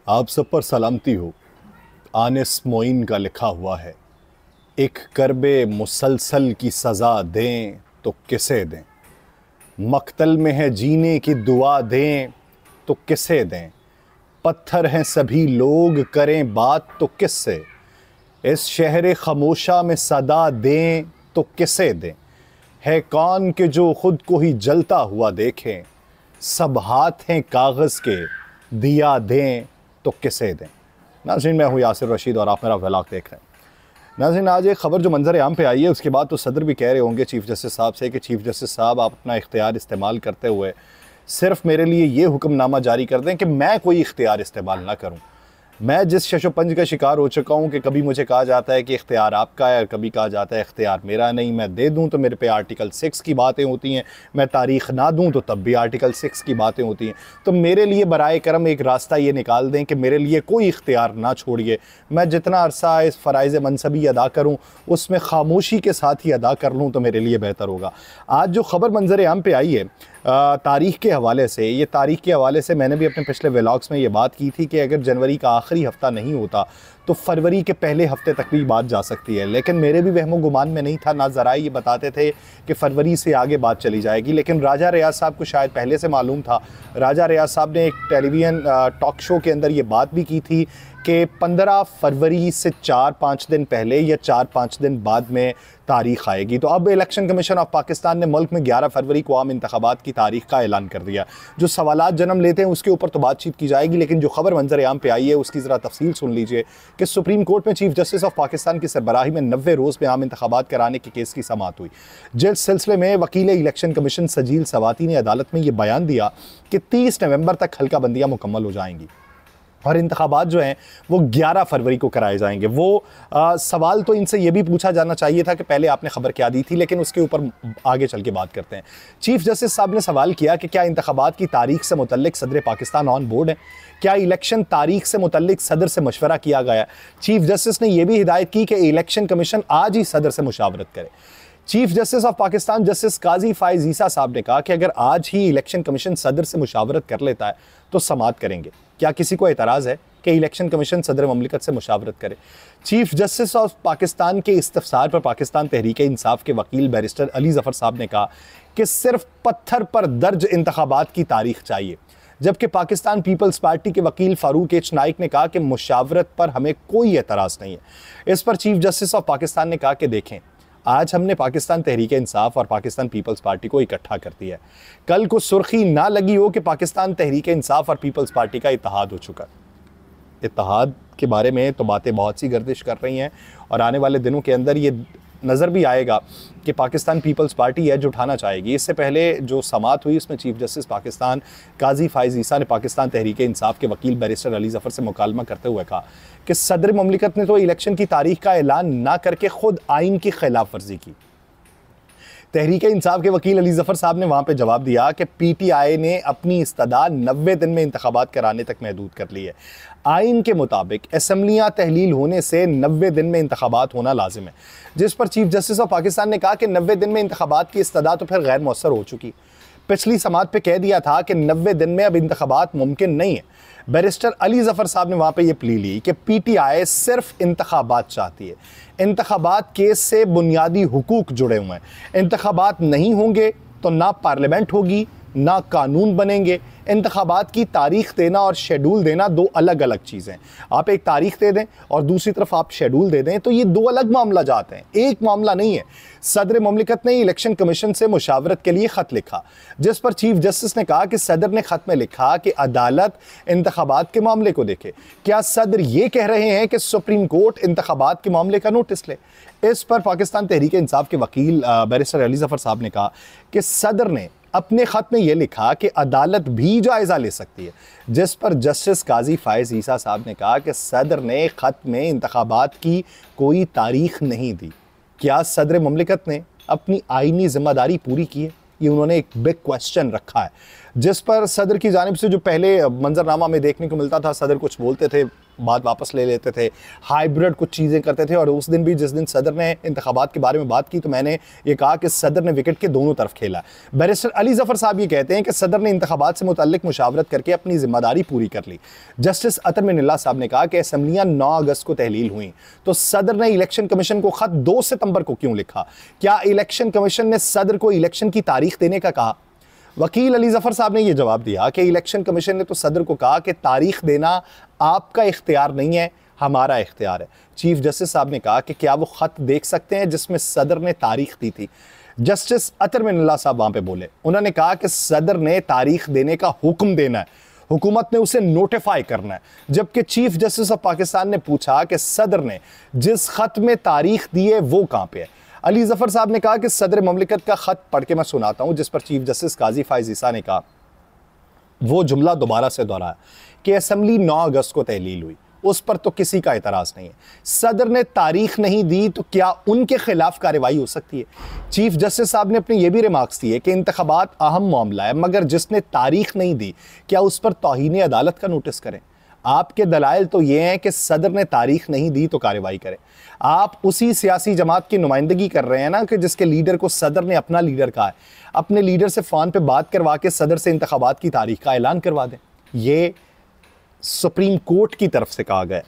आप सब पर सलामती हो। आनिस मोइन का लिखा हुआ है, एक करबे मुसलसल की सज़ा दें तो किसे दें, मक्तल में है जीने की दुआ दें तो किसे दें, पत्थर हैं सभी लोग करें बात तो किससे, इस शहर खामोशा में सदा दें तो किसे दें, है कौन कि जो खुद को ही जलता हुआ देखें, सब हाथ हैं कागज़ के दिया दें तो किसे दें। नाज़रीन, मैं हूँ यासिर रशीद और आप मेरा व्लॉग देख रहे हैं। नाज़रीन, आज एक ख़बर जो मंजर आम पे आई है, उसके बाद तो सदर भी कह रहे होंगे चीफ़ जस्टिस साहब से कि चीफ़ जस्टिस साहब आप अपना इख्तियार इस्तेमाल करते हुए सिर्फ मेरे लिए ये हुक्मनामा जारी कर दें कि मैं कोई इख्तियार इस्तेमाल ना करूँ। मैं जिस शशोपंज का शिकार हो चुका हूँ कि कभी मुझे कहा जाता है कि इख्तियार आपका है, कभी कहा जाता है इख्तियार मेरा नहीं, मैं दे दूँ तो मेरे पे आर्टिकल 6 की बातें होती हैं, मैं तारीख़ ना दूँ तो तब भी आर्टिकल 6 की बातें होती हैं। तो मेरे लिए बराए करम एक रास्ता ये निकाल दें कि मेरे लिए कोई इख्तियार ना छोड़िए, मैं जितना अरसा इस फ़राइज़ मनसबी अदा करूँ उसमें खामोशी के साथ ही अदा कर लूँ तो मेरे लिए बेहतर होगा। आज जो ख़बर मंजर आम पे आई है तारीख़ के हवाले से, ये तारीख़ के हवाले से मैंने भी अपने पिछले व्लॉग्स में ये बात की थी कि अगर जनवरी का आखिरी हफ़्ता नहीं होता तो फरवरी के पहले हफ्ते तक भी बात जा सकती है, लेकिन मेरे भी वहमो गुमान में नहीं था। ना ज़राए ये बताते थे कि फरवरी से आगे बात चली जाएगी, लेकिन राजा रियाज साहब को शायद पहले से मालूम था। राजा रियाज साहब ने एक टेलीविज़न टॉक शो के अंदर ये बात भी की थी कि 15 फरवरी से 4-5 दिन पहले या 4-5 दिन बाद में तारीख़ आएगी। तो अब इलेक्शन कमीशन ऑफ पाकिस्तान ने मुल्क में 11 फरवरी को आम इंतखाबात की तारीख़ का ऐलान कर दिया। जो सवालात जन्म लेते हैं उसके ऊपर तो बातचीत की जाएगी, लेकिन जो खबर मंजर आम पे आई है उसकी ज़रा तफसील सुन लीजिए कि सुप्रीम कोर्ट में चीफ जस्टिस ऑफ पाकिस्तान की सरबराही में 90 रोज़ में आम इंतखाबात कराने के केस की समाअत हुई। जिस सिलसिले में वकील इलेक्शन कमीशन सजील सवाती ने अदालत में यह बयान दिया कि 30 नवंबर तक हल्का बंदियाँ मुकम्मल हो जाएंगी और इंतखाबात जो हैं वो 11 फरवरी को कराए जाएंगे। वो सवाल तो इनसे ये भी पूछा जाना चाहिए था कि पहले आपने खबर क्या दी थी, लेकिन उसके ऊपर आगे चल के बात करते हैं। चीफ जस्टिस साहब ने सवाल किया कि क्या इंतखाबात की तारीख से मुतल्लिक सदर पाकिस्तान ऑन बोर्ड है, क्या इलेक्शन तारीख से मुतल्लिक सदर से मशवरा किया गया। चीफ जस्टिस ने यह भी हिदायत की कि इलेक्शन कमीशन आज ही सदर से मुशावरत करे। Chief justice of Pakistan justice Qazi Faez Isa साहब ने कहा कि अगर आज ही इलेक्शन कमीशन सदर से मुशावरत कर लेता है तो समाअत करेंगे। क्या किसी को एतराज़ है कि इलेक्शन कमीशन सदर ममलिकत से मुशावरत करे। चीफ जस्टिस ऑफ पाकिस्तान के इस्तफसार पर पाकिस्तान तहरीक इंसाफ के वकील बैरिस्टर अली जफ़र साहब ने कहा कि सिर्फ पत्थर पर दर्ज इंतखाबात की तारीख चाहिए, जबकि पाकिस्तान पीपल्स पार्टी के वकील फारूक एच नाइक ने कहा कि मुशावरत पर हमें कोई एतराज़ नहीं है। इस पर चीफ जस्टिस ऑफ पाकिस्तान ने कहा कि देखें, आज हमने पाकिस्तान तहरीक इंसाफ और पाकिस्तान पीपल्स पार्टी को इकट्ठा कर दिया है, कल को सुर्खी ना लगी हो कि पाकिस्तान तहरीक इंसाफ और पीपल्स पार्टी का इत्तेहाद हो चुका है। इत्तेहाद के बारे में तो बातें बहुत सी गर्दिश कर रही हैं और आने वाले दिनों के अंदर ये नज़र भी आएगा कि पाकिस्तान पीपल्स पार्टी है जो उठाना चाहेगी। इससे पहले जो समाअत हुई उसमें चीफ जस्टिस पाकिस्तान काजी फाइज ईसा ने पाकिस्तान तहरीक इंसाफ के वकील बैरिस्टर अली जफ़र से मुकालमा करते हुए कहा कि सदर ममलिकत ने तो इलेक्शन की तारीख का ऐलान ना करके खुद आइन की खिलाफ वर्जी की। तहरीक इंसाफ के वकील अली जफ़र साहब ने वहाँ पे जवाब दिया कि पीटीआई ने अपनी इस्तदा 90 दिन में इंतखाबात कराने तक महदूद कर ली है। आइन के मुताबिक असम्बलियाँ तहलील होने से 90 दिन में इंतखाबात होना लाजिम है, जिस पर चीफ जस्टिस ऑफ पाकिस्तान ने कहा कि 90 दिन में इंतखाबात की इस्तदा तो फिर गैर मौसर हो चुकी। पिछली समाअत पे कह दिया था कि 90 दिन में अब इंतखाबात मुमकिन नहीं है। बैरिस्टर अली जफ़र साहब ने वहाँ पे ये प्ली ली कि पीटीआई सिर्फ इंतखाबात चाहती है। इंतखाबात केस से बुनियादी हुकूक जुड़े हुए हैं, इंतखाबात नहीं होंगे तो ना पार्लियामेंट होगी ना कानून बनेंगे। इंतखाबात की तारीख देना और शेड्यूल देना दो अलग अलग चीज़ें। आप एक तारीख दे दें और दूसरी तरफ आप शेड्यूल दे दें तो ये दो अलग मामला जाते हैं, एक मामला नहीं है। सदर ममलिकत ने इलेक्शन कमीशन से मुशावरत के लिए ख़त लिखा, जिस पर चीफ जस्टिस ने कहा कि सदर ने ख़त में लिखा कि अदालत इंतखाबात के मामले को देखे। क्या सदर ये कह रहे हैं कि सुप्रीम कोर्ट इंतखाबात के मामले का नोटिस ले। इस पर पाकिस्तान तहरीक इंसाफ के वकील बैरिस्टर अली जफ़र साहब ने कहा कि सदर ने अपने ख़त में यह लिखा कि अदालत भी जायज़ा ले सकती है, जिस पर जस्टिस काजी फाइज ईसा साहब ने कहा कि सदर ने ख़त में इंतखाबात की कोई तारीख नहीं दी। क्या सदर ममलिकत ने अपनी आइनी जिम्मेदारी पूरी की है? ये उन्होंने एक बिग क्वेश्चन रखा है, जिस पर सदर की जानिब से जो पहले मंजरनामा में देखने को मिलता था, सदर कुछ बोलते थे, बात वापस ले लेते थे, हाइब्रिड कुछ चीज़ें करते थे। और उस दिन भी, जिस दिन सदर ने इंतखाबात के बारे में बात की, तो मैंने ये कहा कि सदर ने विकेट के दोनों तरफ खेला। बैरिस्टर अली ज़फ़र साहब ये कहते हैं कि सदर ने इंतखाबात से मुतल्लिक मुशावरत करके अपनी जिम्मेदारी पूरी कर ली। जस्टिस अतर मिनल्ला साहब ने कहा कि असम्बलियाँ 9 अगस्त को तहलील हुई, तो सदर ने इलेक्शन कमीशन को खत 2 सितंबर को क्यों लिखा? क्या इलेक्शन कमीशन ने सदर को इलेक्शन की तारीख देने का कहा? वकील अली ज़फ़र साहब ने यह जवाब दिया कि इलेक्शन कमीशन ने तो सदर को कहा कि तारीख देना आपका इख्तियार नहीं है, हमारा इख्तियार है। चीफ जस्टिस साहब ने कहा कि क्या वो ख़त देख सकते हैं जिसमें सदर ने तारीख दी थी? जस्टिस अतर मिनल्ला साहब वहाँ पे बोले, उन्होंने कहा कि सदर ने तारीख देने का हुक्म देना है, हुकूमत ने उसे नोटिफाई करना है। जबकि चीफ जस्टिस ऑफ पाकिस्तान ने पूछा कि सदर ने जिस ख़त में तारीख दी है वो कहाँ पे है? अली ज़फ़र साहब ने कहा कि सदर ममलिकत का ख़त पढ़ के मैं सुनाता हूँ, जिस पर चीफ जस्टिस काजी फ़ाइज़ ईसा ने कहा, वो जुमला दोबारा से दोहराया कि असम्बली 9 अगस्त को तहलील हुई, उस पर तो किसी का एतराज़ नहीं है। सदर ने तारीख नहीं दी तो क्या उनके खिलाफ कार्रवाई हो सकती है? चीफ जस्टिस साहब ने अपने ये भी रिमार्क्स दिए कि इंतखाबात अहम मामला है, मगर जिसने तारीख नहीं दी क्या उस पर तौहीन अदालत का नोटिस करें? आपके दलाइल तो ये हैं कि सदर ने तारीख नहीं दी तो कार्रवाई करें। आप उसी सियासी जमात की नुमाइंदगी कर रहे हैं ना कि जिसके लीडर को सदर ने अपना लीडर कहा है। अपने लीडर से फ़ोन पे बात करवा के सदर से इंतखाबात की तारीख का ऐलान करवा दें। ये सुप्रीम कोर्ट की तरफ से कहा गया।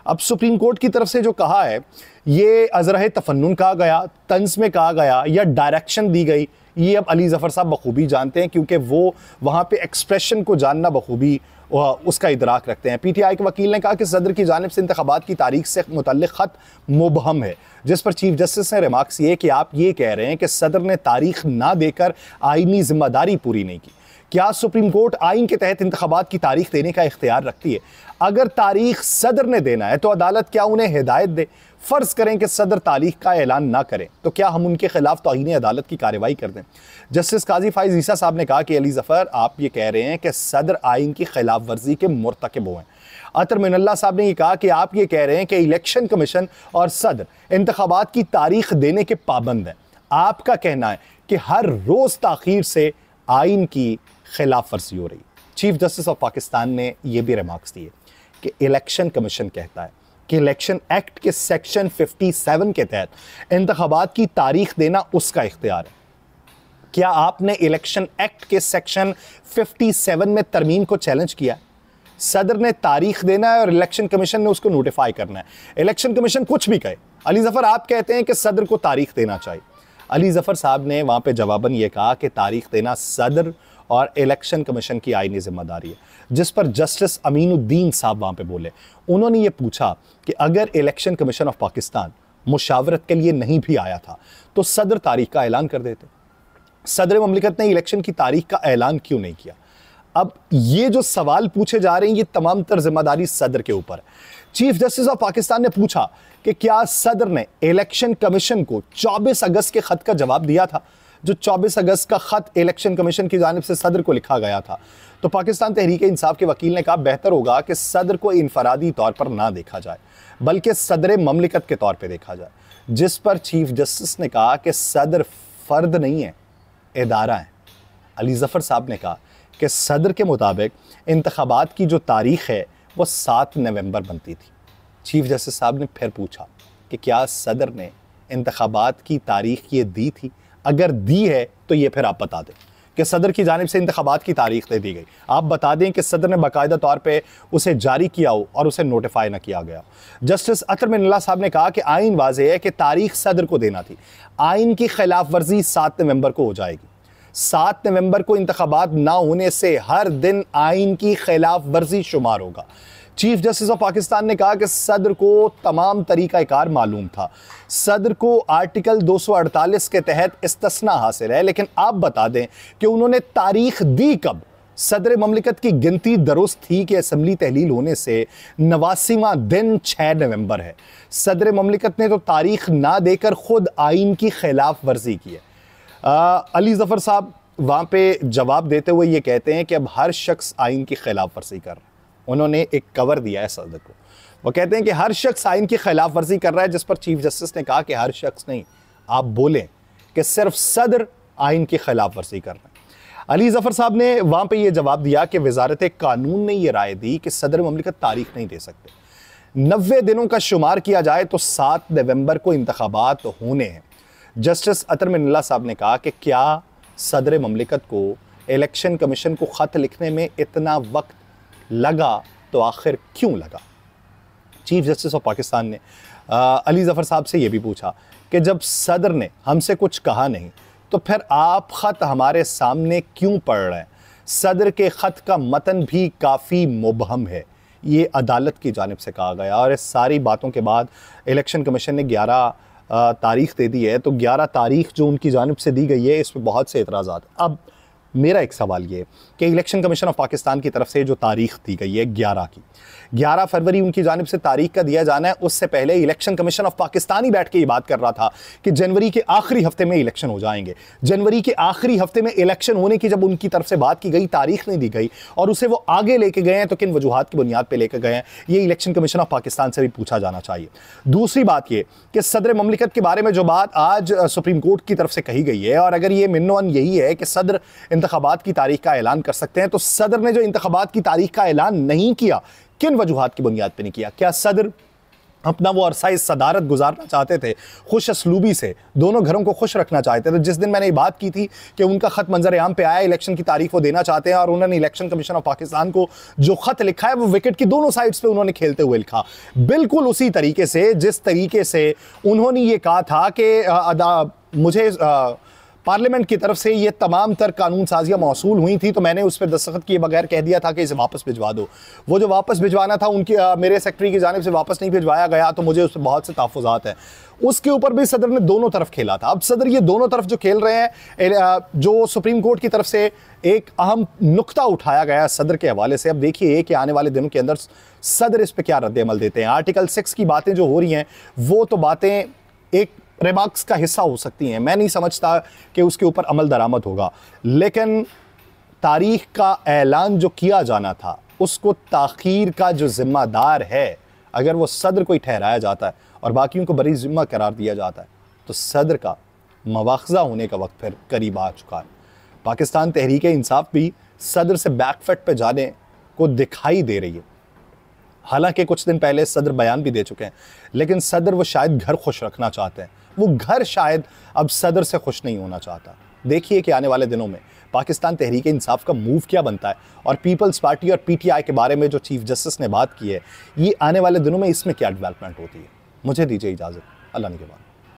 अब सुप्रीम कोर्ट की तरफ से जो कहा है, ये अज़रह तफन्नुन कहा गया, तंज में कहा गया या डायरेक्शन दी गई, ये अब अली ज़फ़र साहब बखूबी जानते हैं, क्योंकि वो वहाँ पे एक्सप्रेशन को जानना बखूबी उसका इदराक रखते हैं। पीटीआई के वकील ने कहा कि सदर की जानिब से इंतखाबात की तारीख से मुतल्लिक़ ख़त मुबहम है, जिस पर चीफ जस्टिस ने रिमार्क्स ये कि आप ये कह रहे हैं कि सदर ने तारीख ना देकर आइनी जिम्मेदारी पूरी नहीं की। क्या सुप्रीम कोर्ट आइन के तहत इंतखाबात की तारीख देने का इख्तियार रखती है? अगर तारीख सदर ने देना है तो अदालत क्या उन्हें हिदायत दे? फ़र्ज़ करें कि सदर तारीख का ऐलान ना करें, तो क्या हम उनके खिलाफ तौहीन अदालत की कार्रवाई कर दें? जस्टिस काजी फ़ाइज़ ईसा साहब ने कहा कि अली ज़फ़र, आप ये कह रहे हैं कि सदर आइन की खिलाफ वर्जी के मुर्तकिब हुए हैं। अतर मिनल्ला साहब ने ये कहा कि आप ये कह रहे हैं कि इलेक्शन कमीशन और सदर इंतखाबात की तारीख देने के पाबंद हैं। आपका कहना है कि हर रोज़ ताख़ीर से आइन की खिलाफ वर्जी हो रही। चीफ जस्टिस ऑफ पाकिस्तान ने यह भी रिमार्क्स दिए कि इलेक्शन कमीशन कहता है कि इलेक्शन एक्ट के सेक्शन 57 के तहत इंतखाबात की तारीख देना उसका इख्तियार है। क्या आपने इलेक्शन एक्ट के सेक्शन 57 में तरमीम को चैलेंज किया? सदर ने तारीख देना है और इलेक्शन कमीशन ने उसको नोटिफाई करना है। इलेक्शन कमीशन कुछ भी कहे, अली ज़फ़र आप कहते हैं कि सदर को तारीख देना चाहिए। अली ज़फ़र साहब ने वहाँ पे जवाबन ये कहा कि तारीख देना सदर और इलेक्शन कमीशन की आईनी जिम्मेदारी है, जिस पर जस्टिस अमीनुद्दीन साहब वहाँ पे बोले। उन्होंने ये पूछा कि अगर इलेक्शन कमीशन ऑफ पाकिस्तान मुशावरत के लिए नहीं भी आया था तो सदर तारीख का ऐलान कर देते। सदर ममलिकत ने इलेक्शन की तारीख का ऐलान क्यों नहीं किया? अब ये जो सवाल पूछे जा रहे हैं, ये तमाम तर जिम्मेदारी सदर के ऊपर है। चीफ जस्टिस ऑफ पाकिस्तान ने पूछा कि क्या सदर ने इलेक्शन कमीशन को 24 अगस्त के खत का जवाब दिया था, जो 24 अगस्त का खत इलेक्शन कमीशन की जानिब से सदर को लिखा गया था? तो पाकिस्तान तहरीक इंसाफ के वकील ने कहा बेहतर होगा कि सदर को इनफरादी तौर पर ना देखा जाए, बल्कि सदर ममलिकत के तौर पर देखा जाए। जिस पर चीफ जस्टिस ने कहा कि सदर फर्द नहीं है, इदारा है। अली ज़फ़र साहब ने कहा कि सदर के मुताबिक इंतखाबात की जो तारीख़ है वो 7 नवंबर बनती थी। चीफ जस्टिस साहब ने फिर पूछा कि क्या सदर ने इंतखाबात की तारीख़ ये दी थी? अगर दी है तो ये फिर आप बता दें कि सदर की जानिब से इंतखाबात की तारीख़ दे दी गई। आप बता दें कि सदर ने बाकायदा तौर पे उसे जारी किया हो और उसे नोटिफाई ना किया गया। जस्टिस अतर मिनल्ला साहब ने कहा कि आइन वाज़ेह है कि तारीख़ सदर को देना थी। आइन की खिलाफ वर्जी 7 नवंबर को हो जाएगी। 7 नवंबर को इंतखाबात ना होने से हर दिन आइन की खिलाफ वर्जी शुमार होगा। चीफ जस्टिस ऑफ पाकिस्तान ने कहा कि सदर को तमाम तरीक़ाकार मालूम था, सदर को आर्टिकल 248 के तहत इस्तिस्ना हासिल है, लेकिन आप बता दें कि उन्होंने तारीख दी कब? सदर ममलिकत की गिनती दुरुस्त थी कि असम्बली तहलील होने से 89वां दिन 6 नवंबर है। सदर ममलिकत ने तो तारीख ना देकर खुद आइन की खिलाफ वर्जी की है। अली ज़फ़र साहब वहाँ पे जवाब देते हुए ये कहते हैं कि अब हर शख्स आइन की खिलाफ वर्जी कर रहा है। उन्होंने एक कवर दिया है सदर को, वो कहते हैं कि हर शख्स आइन की खिलाफ वर्जी कर रहा है, जिस पर चीफ जस्टिस ने कहा कि हर शख्स नहीं, आप बोलें कि सिर्फ सदर आइन की खिलाफ वर्जी कर रहा है। अली ज़फ़र साहब ने वहाँ पे ये जवाब दिया कि वज़ारत कानून ने यह राय दी कि सदर ममलिकत तारीख नहीं दे सकते। 90 दिनों का शुमार किया जाए तो 7 नवंबर को इंतखाबात होने हैं। जस्टिस अतर मिन्नल्लाह साहब ने कहा कि क्या सदर ममलिकत को इलेक्शन कमीशन को ख़त लिखने में इतना वक्त लगा, तो आखिर क्यों लगा। चीफ जस्टिस ऑफ पाकिस्तान ने अली ज़फ़र साहब से ये भी पूछा कि जब सदर ने हमसे कुछ कहा नहीं तो फिर आप ख़त हमारे सामने क्यों पढ़ रहे हैं। सदर के ख़त का मतन भी काफ़ी मुबहम है, ये अदालत की जानिब से कहा गया। और इस सारी बातों के बाद इलेक्शन कमीशन ने 11 तारीख दे दी है, तो 11 तारीख जो उनकी जानिब से दी गई है इस पर बहुत से एतराज़ात। अब मेरा एक सवाल ये कि इलेक्शन कमीशन ऑफ पाकिस्तान की तरफ से जो तारीख दी गई है 11 फरवरी उनकी जानिब से तारीख का दिया जाना है। उससे पहले इलेक्शन कमीशन ऑफ पाकिस्तान ही बैठ के ये बात कर रहा था कि जनवरी के आखिरी हफ्ते में इलेक्शन हो जाएंगे। जनवरी के आखिरी हफ्ते में इलेक्शन होने की जब उनकी तरफ से बात की गई, तारीख नहीं दी गई और उसे वो आगे लेके गए हैं, तो किन वजूहात की बुनियाद पर लेकर गए हैं, ये इलेक्शन कमीशन ऑफ पाकिस्तान से भी पूछा जाना चाहिए। दूसरी बात ये कि सदर ममलिकत के बारे में जो बात आज सुप्रीम कोर्ट की तरफ से कही गई है, और अगर ये मिन्नोन यही है कि सदर इंतखाबात की तारीख का ऐलान कर सकते हैं, तो सदर ने जो इंतखाबात की तारीख का ऐलान नहीं किया, किन वजूहात की बुनियाद पर नहीं किया। क्या सदर अपना वो अरसा सदारत गुजारना चाहते थे, खुश असलूबी से दोनों घरों को खुश रखना चाहते थे। जिस दिन मैंने ये बात की थी कि उनका खत मंजर आम पे आया, इलेक्शन की तारीख वो देना चाहते हैं, और उन्होंने इलेक्शन कमीशन ऑफ पाकिस्तान को जो खत लिखा है वो विकेट की दोनों साइड्स पे उन्होंने खेलते हुए लिखा, बिल्कुल उसी तरीके से जिस तरीके से उन्होंने ये कहा था कि मुझे पार्लियामेंट की तरफ से ये तमाम तर कानून साजियाँ मौसूल हुई थी, तो मैंने उस पर दस्तखत किए बगैर कह दिया था कि इसे वापस भिजवा दो। वो जो वापस भिजवाना था उनकी मेरे सेक्रेटरी की जानिब से वापस नहीं भिजवाया गया, तो मुझे उस पर बहुत से तहफ़्फ़ुज़ात हैं। उसके ऊपर भी सदर ने दोनों तरफ खेला था। अब सदर ये दोनों तरफ जो खेल रहे हैं, जो सुप्रीम कोर्ट की तरफ से एक अहम नुक्ता उठाया गया सदर के हवाले से, अब देखिए कि आने वाले दिनों के अंदर सदर इस पर क्या रद्द-ए-अमल देते हैं। आर्टिकल 6 की बातें जो हो रही हैं वो तो बातें एक रिमार्क्स का हिस्सा हो सकती हैं, मैं नहीं समझता कि उसके ऊपर अमल दरामद होगा, लेकिन तारीख का ऐलान जो किया जाना था उसको ताख़ीर का जो ज़िम्मेदार है, अगर वो सदर को ही ठहराया जाता है और बाकियों को बरी ज़िम्मा करार दिया जाता है, तो सदर का मवाख़ज़ा होने का वक्त फिर करीब आ चुका है। पाकिस्तान तहरीक-ए-इंसाफ भी सदर से बैकफुट पे जाने को दिखाई दे रही है। हालांकि कुछ दिन पहले सदर बयान भी दे चुके हैं, लेकिन सदर वो शायद घर खुश रखना चाहते हैं, वो घर शायद अब सदर से खुश नहीं होना चाहता। देखिए कि आने वाले दिनों में पाकिस्तान तहरीक-ए-इंसाफ का मूव क्या बनता है, और पीपल्स पार्टी और पीटीआई के बारे में जो चीफ जस्टिस ने बात की है, ये आने वाले दिनों में इसमें क्या डेवलपमेंट होती है। मुझे दीजिए इजाज़त, अल्लाह ने के बाद।